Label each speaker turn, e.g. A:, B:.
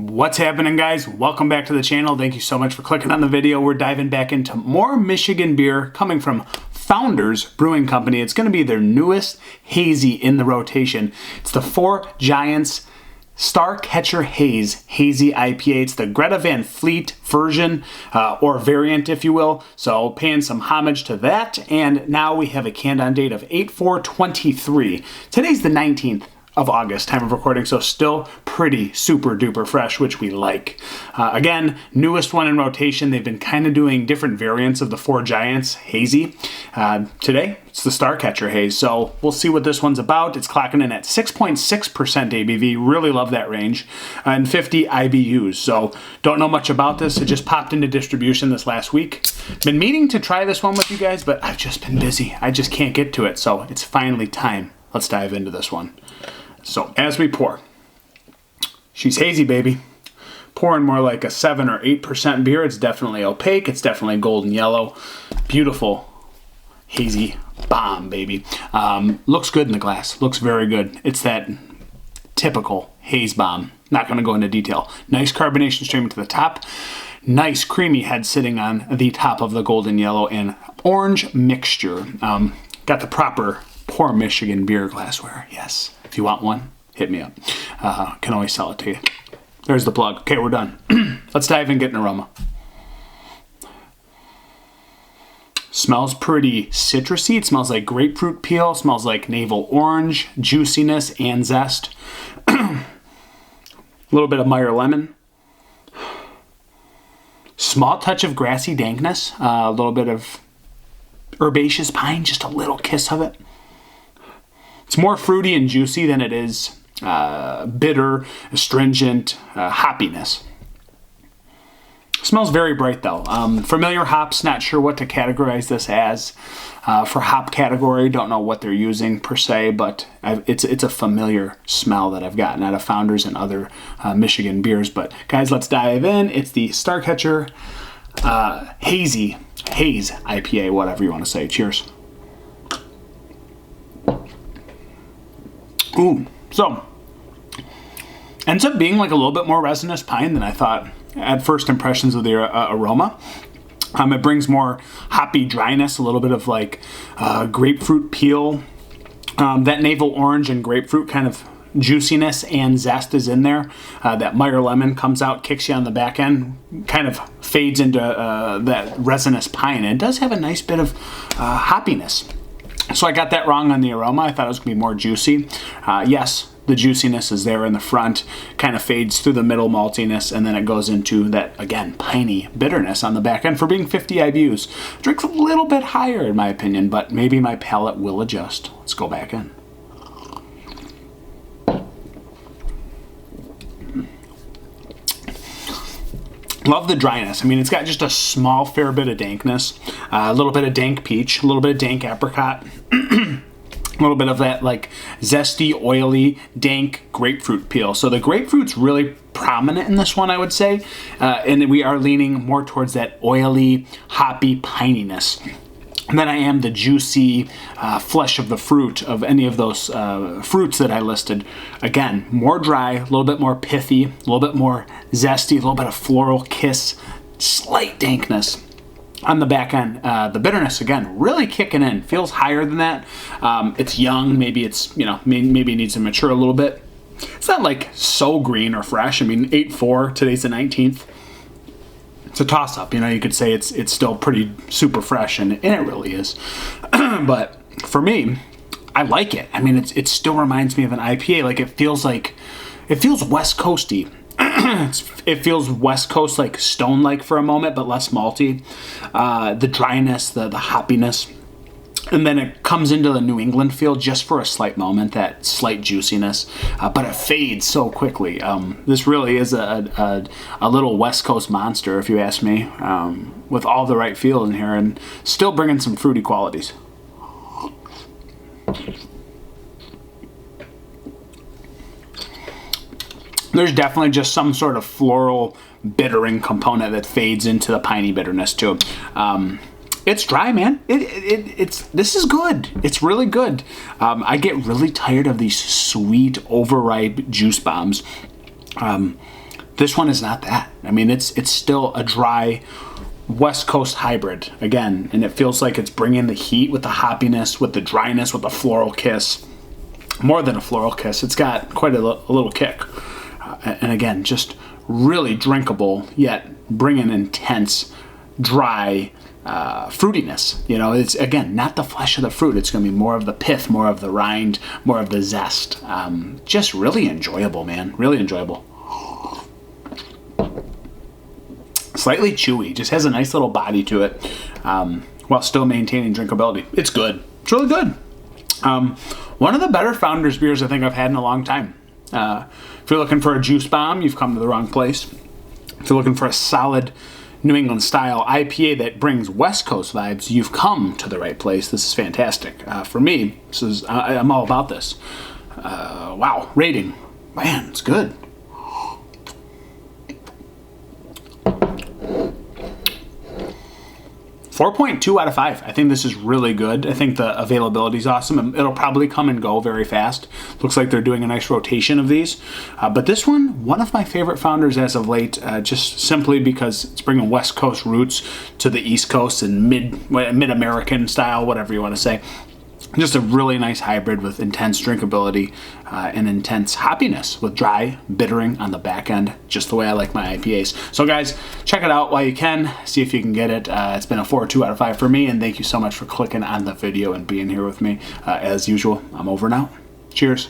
A: What's happening, guys? Welcome back to the channel. Thank you so much for clicking on the video. We're diving back into more Michigan beer coming from Founders Brewing Company. It's going to be their newest hazy in the rotation. It's the Giants Starcatcher Haze Hazy IPA. It's the Greta Van Fleet version or variant, if you will. So paying some homage to that. And now we have a canned on date of 8/4/23. Today's the 19th of August, time of recording, so still pretty super duper fresh, which we like. Again, newest one in rotation. They've been kind of doing different variants of the Four Giants Hazy. Today, it's the Starcatcher Haze, so we'll see what this one's about. It's clocking in at 6.6% ABV, really love that range, and 50 IBUs, so don't know much about this. It just popped into distribution this last week. Been meaning to try this one with you guys, but I've just been busy. I just can't get to it, so it's finally time. Let's dive into this one. So as we pour, she's hazy, baby. Pouring more like a 7 or 8% beer. It's definitely opaque. It's definitely golden yellow. Beautiful hazy bomb, baby. Looks good in the glass. Looks very good. It's that typical haze bomb. Not going to go into detail. Nice carbonation stream to the top. Nice creamy head sitting on the top of the golden yellow and orange mixture. Got the proper Pourmichiganbeer glassware. Yes. If you want one, hit me up. Can always sell it to you. There's the plug. Okay, we're done. Let's dive in and get an aroma. Smells pretty citrusy. It smells like grapefruit peel. It smells like navel orange, juiciness, and zest. A little bit of Meyer lemon. Small touch of grassy dankness. A little bit of herbaceous pine, just a little kiss of it. It's more fruity and juicy than it is bitter, astringent, hoppiness. Smells very bright though. Familiar hops, not sure what to categorize this as. For hop category, don't know what they're using per se, but it's a familiar smell that I've gotten out of Founders and other Michigan beers. But guys, let's dive in. It's the Starcatcher Hazy Haze IPA, whatever you want to say. Cheers. Ooh, so ends up being like a little bit more resinous pine than I thought at first impressions of the aroma. It brings more hoppy dryness, a little bit of like grapefruit peel. That navel orange and grapefruit kind of juiciness and zest is in there. That Meyer lemon comes out, kicks you on the back end, kind of fades into that resinous pine. And it does have a nice bit of hoppiness. So I got that wrong on the aroma. I thought it was going to be more juicy. Yes, the juiciness is there in the front, kind of fades through the middle maltiness, and then it goes into that, again, piney bitterness on the back end for being 50 IBUs. Drink's a little bit higher in my opinion, but maybe my palate will adjust. Let's go back in. Love the dryness. I mean, it's got just a small fair bit of dankness, a little bit of dank peach, a little bit of dank apricot, a little bit of that like zesty, oily, dank grapefruit peel. So the grapefruit's really prominent in this one, I would say, and we are leaning more towards that oily, hoppy pininess than I am the juicy flesh of the fruit of any of those fruits that I listed. Again, more dry, a little bit more pithy, a little bit more zesty, a little bit of floral kiss, slight dankness on the back end. The bitterness, again, really kicking in. Feels higher than that. It's young. Maybe it's, maybe it needs to mature a little bit. It's not like so green or fresh. I mean, 8/4, today's the 19th. It's a toss-up, you could say it's still pretty super fresh, and it really is. But for me, I like it. I mean, it still reminds me of an IPA. Like it feels West Coasty. It feels West Coast, like stone-like for a moment, but less malty. The dryness, the hoppiness. And then it comes into the New England feel just for a slight moment, that slight juiciness, but it fades so quickly. This really is a little West Coast monster, if you ask me, with all the right feels in here and still bringing some fruity qualities. There's definitely just some sort of floral bittering component that fades into the piney bitterness too. It's dry, man. This is good. It's really good. I get really tired of these sweet, overripe juice bombs. This one is not that. I mean, it's still a dry West Coast hybrid again, and it feels like it's bringing the heat with the hoppiness, with the dryness, with the floral kiss. More than a floral kiss, it's got quite a little kick. And again, just really drinkable, yet bringing intense, dry fruitiness. You know, it's, again, not the flesh of the fruit. It's going to be more of the pith, more of the rind, more of the zest. Just really enjoyable, man. Really enjoyable. Slightly chewy. Just has a nice little body to it, while still maintaining drinkability. It's good. It's really good. One of the better Founders beers I think I've had in a long time. If you're looking for a juice bomb, you've come to the wrong place. If you're looking for a solid New England style IPA that brings West Coast vibes, you've come to the right place. This is fantastic. For me, this is I'm all about this. Wow, rating. Man, it's good. 4.2 out of 5. I think this is really good. I think the availability is awesome, and it'll probably come and go very fast. Looks like they're doing a nice rotation of these. But this one of my favorite Founders as of late, just simply because it's bringing West Coast roots to the East Coast and mid-American style, whatever you want to say. Just a really nice hybrid with intense drinkability and intense hoppiness with dry bittering on the back end, just the way I like my IPAs. So guys, check it out while you can. See if you can get it. It's been a 4.2 out of 5 for me, and thank you so much for clicking on the video and being here with me. As usual, I'm over now. Cheers.